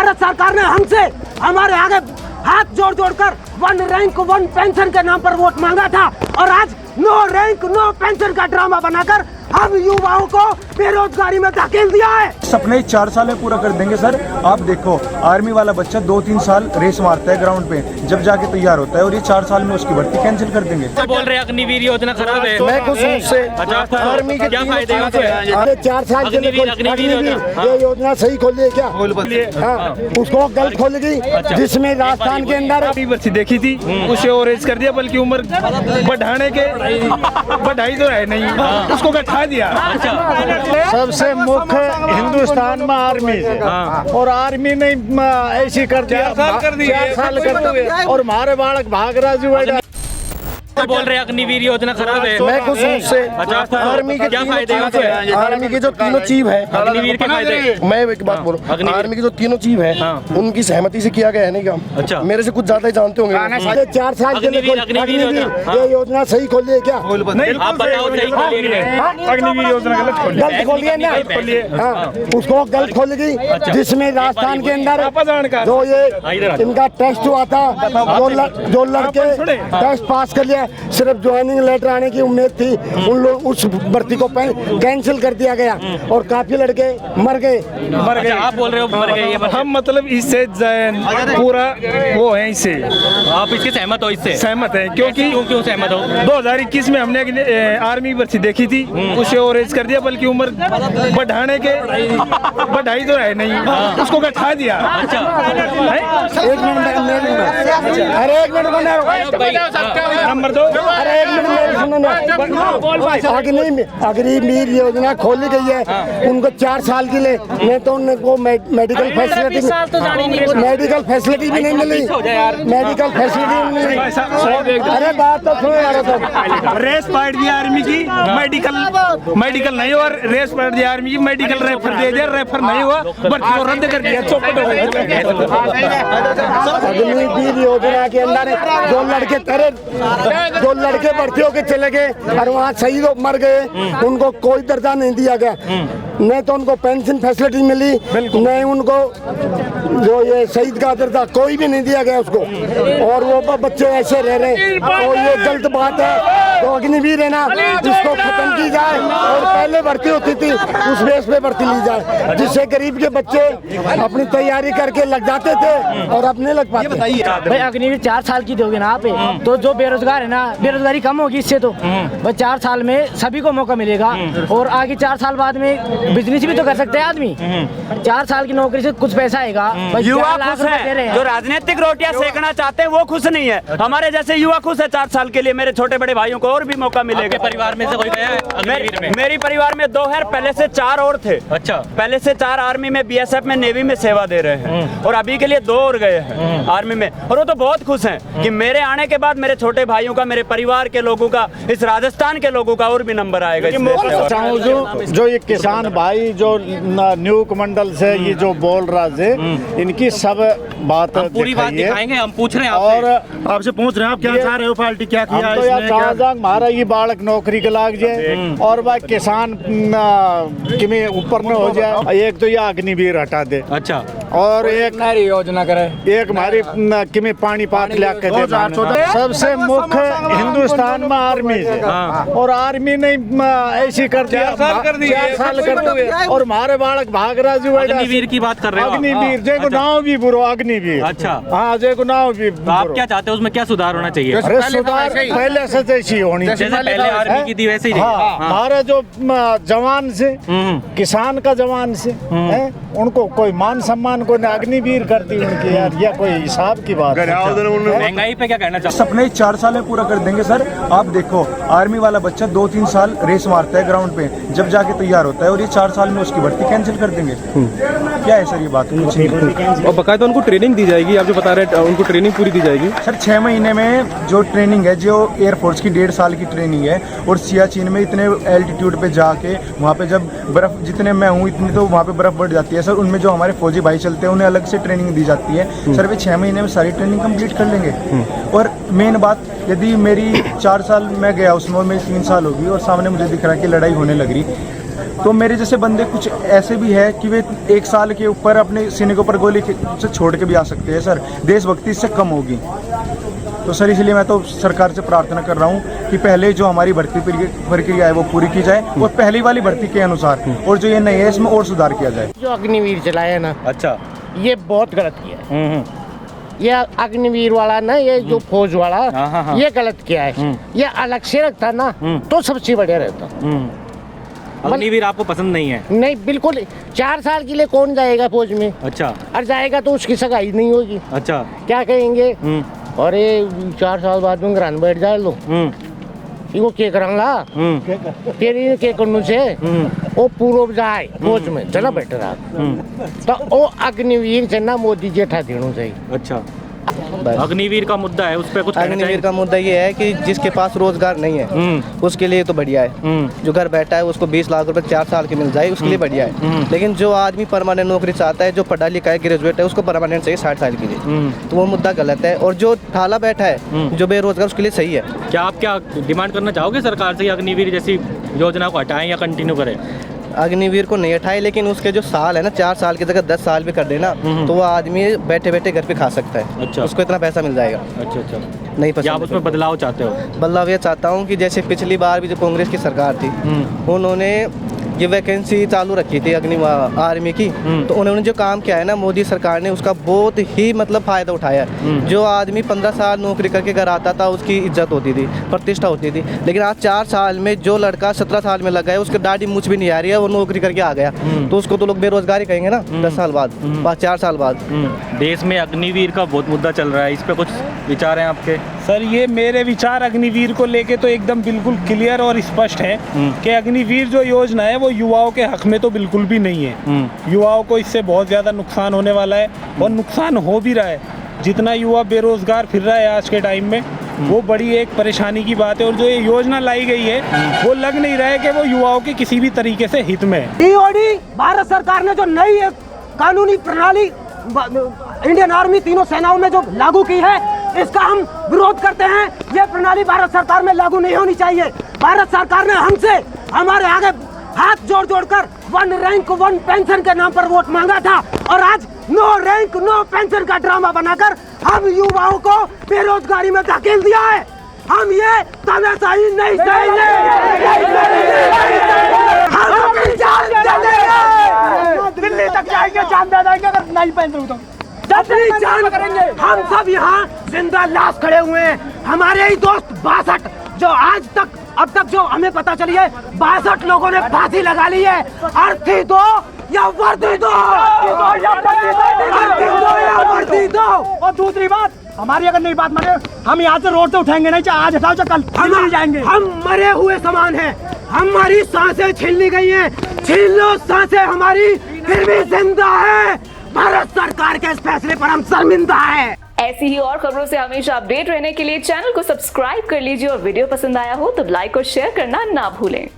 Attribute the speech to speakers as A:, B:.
A: भारत सरकार ने हमसे हमारे आगे हाथ जोड़ जोड़कर 1 रैंक 1 पेंशन के नाम पर वोट मांगा था, और आज नो रैंक नो पेंशन का ड्रामा बनाकर हम युवाओं को बेरोजगारी में धकेल दिया है।
B: सपने 4 साल में पूरा कर देंगे सर। आप देखो, आर्मी वाला बच्चा 2-3 साल रेस मारता है ग्राउंड पे, जब जाके तैयार होता है, और ये 4 साल में उसकी भर्ती कैंसिल कर देंगे।
C: तो बोल रहे हैं अग्निवीर योजना खराब है।
D: मैं खुश हूँ उससे। आर्मी के
C: क्या फायदे हैं?
D: 4 साल के लिए ये योजना सही खोली है क्या? हाँ, उसको गलत खोलेगी, जिसमें राजस्थान के अंदर
E: भर्ती देखी थी उसे ओरेज कर दिया, बल्कि उम्र बढ़ाने के बढ़ाई तो है नहीं, उसको घटा दिया। सबसे मुख्य हिंदुस्तान में आर्मी है, और आर्मी ने ऐसी कर दिया 4 साल कर दिया, और हमारे बालक भाग राजू
C: तो बोल रहे हैं अग्निवीर योजना खराब है।
D: मैं खुश हूँ उससे। आर्मी के
C: क्या फायदे हैं?
D: आर्मी के जो तीनों चीफ है,
C: अग्निवीर के फायदे।
D: मैं एक बात बोलूं, आर्मी के जो तीनों चीफ है उनकी सहमति से किया गया है नहीं काम।
C: अच्छा,
D: मेरे से कुछ ज्यादा ही जानते होंगे। 4 साल के लिए
C: अग्निवीर
D: ये योजना सही खोली है क्या?
C: आप बताओ सही खोलिए।
E: अग्निवीर योजना
D: गलत खोली है ना, उसको गलत खोलेगी, जिसमें राजस्थान के अंदर जो ये इनका टेस्ट हुआ था, जो लड़के टेस्ट पास कर लिया, सिर्फ ज्वाइनिंग लेटर आने की उम्मीद थी, उन लोग उस भर्ती को कैंसिल कर दिया गया, और काफी लड़के मर गए।
C: आप बोल रहे हो मर गए?
E: हम मतलब इससे पूरा वो है, इससे
C: आप इसके सहमत हो? इससे
E: सहमत है, क्योंकि
C: क्यों सहमत हो?
E: 2021 में हमने आर्मी भर्ती देखी थी, उसे ओरेज कर दिया, बल्कि उम्र बढ़ाने के बढ़ाई तो है नहीं, उसको घटा दिया।
D: एक मिनट, अरे एक मिनट,
E: नंबर 2,
D: अरे एक मिनट सुनो ना, अग्निवीर योजना खोली गई है उनको 4 साल के लिए, नहीं तो उनको मेडिकल फैसिलिटी भी नहीं मिली, मेडिकल फैसिलिटी नहीं मिली। अरे बात तो सुनो यार, तो
E: रेस पार्ट दिया आर्मी की, मेडिकल नहीं हुआ, रेस पार्ट दिया आर्मी की, मेडिकल रेफर दे दिया, रेफर नहीं हुआ, भर्ती को रद्द कर दिया, चौपट हो गया।
D: अग्निवीर योजना के अंदर जो लड़के भर्ती होके चले गए और वहाँ शहीद मर गए, उनको कोई दर्जा नहीं दिया गया, नहीं तो उनको पेंशन फैसिलिटी मिली, नहीं उनको जो ये शहीद का दर्जा कोई भी नहीं दिया गया उसको, और वो बच्चे ऐसे रह रहे, और ये गलत बात है। तो अग्निवीर है ना, इसको खत्म की जाए, और पहले भर्ती होती थी उस बेस पे भर्ती ली जाए, जिससे गरीब के बच्चे अपनी तैयारी करके लग जाते थे और अपने लग पाते।
F: भाई अग्निवीर 4 साल की दोगे ना आप, तो जो बेरोजगार है ना, बेरोजगारी कम होगी इससे, तो बस 4 साल में सभी को मौका मिलेगा, और आगे 4 साल बाद में बिजनेस भी तो कर सकते हैं आदमी। 4 साल की नौकरी से कुछ पैसा आएगा।
G: युवा खुश है, जो राजनीतिक रोटियां सेकना चाहते हैं वो खुश नहीं है, हमारे जैसे युवा खुश है। 4 साल के लिए मेरे छोटे बड़े भाइयों को और भी मौका मिलेगा।
C: परिवार में से कोई गया है अग्निवीर में?
G: मेरी परिवार में 2 है, पहले से 4 और थे।
C: अच्छा,
G: पहले से 4 आर्मी में, बीएसएफ में, नेवी में सेवा दे रहे हैं, और अभी के लिए 2 और गए हैं आर्मी में, और वो तो बहुत खुश हैं कि मेरे आने के बाद मेरे छोटे भाइयों का, मेरे परिवार के लोगों का, इस राजस्थान के लोगों का और भी नंबर आएगा।
D: जो ये किसान भाई जो न्यूक मंडल से ये जो बोल रहा है, इनकी सब बात
C: पूरी बात दिखाएंगे, हम पूछ रहे हैं
D: और
B: आपसे पूछ रहे हैं, आप क्या चाह रहे हो? पार्टी क्या किया
D: तो हमारा ये बालक नौकरी के लाग जाए, और वह किसान कि ऊपर न हो जाए। एक तो ये अग्निवीर हटा दे,
C: अच्छा,
D: और एक
F: नारी योजना करे,
D: एक हमारी कि पानी पात ला के दे। सबसे मुख्य हिंदुस्तान में आर्मी है, और आर्मी ने ऐसी कर दिया 4 साल कर दिया, और हमारे बालक भाग राजू।
C: अग्निवीर की बात कर रहे हो?
D: अग्निवीर जे को नाम भी बुरो अग्निवीर।
C: अच्छा,
D: हाँ, जे को नाम भी।
C: आप क्या चाहते हो, उसमें क्या सुधार होना चाहिए?
D: सुधार पहले से जैसी होनी चाहिए,
C: जैसे पहले आर्मी की थी वैसे ही।
D: हमारे जो जवान से, किसान का जवान से है, उनको कोई मान सम्मान को अग्निवीर करती उनकी, यार यह कोई हिसाब की बात है।
C: महंगाई पे क्या कहना चाहते?
B: सपने 4 साल में पूरा कर देंगे सर। आप देखो, आर्मी वाला बच्चा 2-3 साल रेस मारता है ग्राउंड पे, जब जाके तैयार होता है, और ये 4 साल में उसकी भर्ती कैंसिल कर देंगे। क्या है सर ये बात? कुछ नहीं,
H: और बकायदा उनको ट्रेनिंग दी जाएगी। आप जो बता रहे हैं उनको ट्रेनिंग पूरी दी जाएगी
B: सर। 6 महीने में जो ट्रेनिंग है, जो एयरफोर्स की 1.5 साल की ट्रेनिंग है, और सियाचिन में इतने एल्टीट्यूड पे जाके वहाँ पे जब बर्फ़, जितने मैं हूँ इतनी तो वहाँ पे बर्फ़ बढ़ जाती है सर। उनमें जो हमारे फौजी भाई चलते हैं उन्हें अलग से ट्रेनिंग दी जाती है सर। वे 6 महीने में सारी ट्रेनिंग कंप्लीट कर लेंगे। और मेन बात, यदि मेरी 4 साल मैं गया उसमें और मेरी 3 साल होगी, और सामने मुझे दिख रहा है कि लड़ाई होने लग रही, तो मेरे जैसे बंदे कुछ ऐसे भी है कि वे 1 साल के ऊपर अपने सीने के ऊपर गोली से छोड़ के भी आ सकते हैं सर, देशभक्ति इससे कम होगी। तो सर इसलिए मैं तो सरकार से प्रार्थना कर रहा हूँ कि पहले जो हमारी भर्ती प्रक्रिया है वो पूरी की जाए और पहली वाली भर्ती के अनुसार, और जो ये नई है इसमें और सुधार किया जाए।
I: जो अग्निवीर चलाया ना,
C: अच्छा,
I: ये बहुत गलत किया है। ये अग्निवीर वाला ना, ये जो फौज वाला, ये गलत किया है। ये अलग से रखता ना तो सबसे बढ़िया रहता।
C: अग्निवीर आपको पसंद नहीं है?
I: नहीं, बिल्कुल। 4 साल के लिए कौन जाएगा फौज में?
C: अच्छा।
I: और जाएगा तो उसकी सगाई नहीं होगी।
C: अच्छा।
I: क्या कहेंगे? अरे 4 साल बाद में घर बैठ जाए लो, इनको के करांगा फिर ये के करने से वो पूर्व जाए फौज में चला बेटर आ तो वो अग्निवीर से ना मोदी जी हटा देना चाहिए।
C: अच्छा, अग्निवीर का मुद्दा है, उस पर कुछ कहना
J: अग्निवीर का मुद्दा ये है कि जिसके पास रोजगार नहीं है उसके लिए तो बढ़िया है। जो घर बैठा है उसको 20 लाख रुपए 4 साल की मिल जाए, उसके लिए बढ़िया है। लेकिन जो आदमी परमानेंट नौकरी चाहता है, जो पढ़ा लिखा है, ग्रेजुएट है, उसको परमानेंट चाहिए 60 साल के लिए, तो वो मुद्दा गलत है। और जो ठाला बैठा है, जो बेरोजगार, उसके लिए सही है।
C: क्या आप क्या डिमांड करना चाहोगे सरकार से, अग्निवीर जैसी योजना को हटाएं या कंटिन्यू करें?
J: अग्निवीर को नहीं हटाए, लेकिन उसके जो साल है ना, 4 साल की जगह 10 साल भी कर देना तो वो आदमी बैठे बैठे घर पे खा सकता है।
C: अच्छा।
J: उसको इतना पैसा मिल जाएगा।
C: अच्छा अच्छा।
J: नहीं पसंद।
C: आप उसमें बदलाव चाहते हो?
J: बदलाव ये चाहता हूँ कि जैसे पिछली बार भी जो कांग्रेस की सरकार थी, उन्होंने ये वैकेंसी चालू रखी थी आर्मी की, तो उन्होंने जो काम किया है ना मोदी सरकार ने, उसका बहुत ही मतलब फायदा उठाया है। जो आदमी 15 साल नौकरी करके घर आता था उसकी इज्जत होती थी, प्रतिष्ठा होती थी, लेकिन आज 4 साल में जो लड़का 17 साल में लगा है उसके दाढ़ी मूंछ भी नहीं आ रही है, वो नौकरी करके आ गया, तो उसको तो लोग बेरोजगारी कहेंगे ना 10 साल बाद, 4 साल बाद।
C: देश में अग्निवीर का बहुत मुद्दा चल रहा है, इस पर कुछ विचार हैं आपके?
E: सर ये मेरे विचार अग्निवीर को लेके तो एकदम बिल्कुल क्लियर और स्पष्ट है कि अग्निवीर जो योजना है वो युवाओं के हक में तो बिल्कुल भी नहीं है। युवाओं को इससे बहुत ज़्यादा नुकसान होने वाला है और नुकसान हो भी रहा है। जितना युवा बेरोजगार फिर रहा है आज के टाइम में, वो बड़ी एक परेशानी की बात है। और जो ये योजना लाई गई है वो लग नहीं रहा है कि वो युवाओं के किसी भी तरीके से हित में है।
A: टीओडी भारत सरकार ने जो नई एक कानूनी प्रणाली इंडियन आर्मी तीनों सेनाओं में जो लागू की है, इसका हम विरोध करते हैं। ये प्रणाली भारत सरकार में लागू नहीं होनी चाहिए। भारत सरकार ने हमसे हमारे आगे हाथ जोड़ जोड़ कर 1 रैंक 1 पेंशन के नाम पर वोट मांगा था, और आज 9 रैंक 9 पेंशन का ड्रामा बनाकर हम युवाओं को बेरोजगारी में धकेल दिया है। हम ये तमाशा ही नहीं सहेंगे। हम अपनी जान दे देंगे, दिल्ली तक जाएंगे, जान दे देंगे अगर नहीं पेंशन तो। अपनी जान करेंगे। हम सब यहाँ जिंदा लाश खड़े हुए हैं। हमारे ही दोस्त 62 जो आज तक अब तक जो हमें पता चली है 62 लोगों ने फांसी लगा ली है। अर्थी दो या वर्दी दो, वर्दी दो।
I: और दूसरी बात, हमारी अगर नहीं बात माने, हम यहाँ से रोड से उठाएंगे नहीं, चाहे आज हटाओ चाहे कल, हम जाएंगे।
A: हम मरे हुए समान हैं, हमारी सांसें छीन ली गई हैं। छीन लो सांसें हमारी, फिर भी जिंदा है। भारत सरकार के इस फैसले पर हम शर्मिंदा हैं।
K: ऐसी ही और खबरों से हमेशा अपडेट रहने के लिए चैनल को सब्सक्राइब कर लीजिए और वीडियो पसंद आया हो तो लाइक और शेयर करना ना भूलें।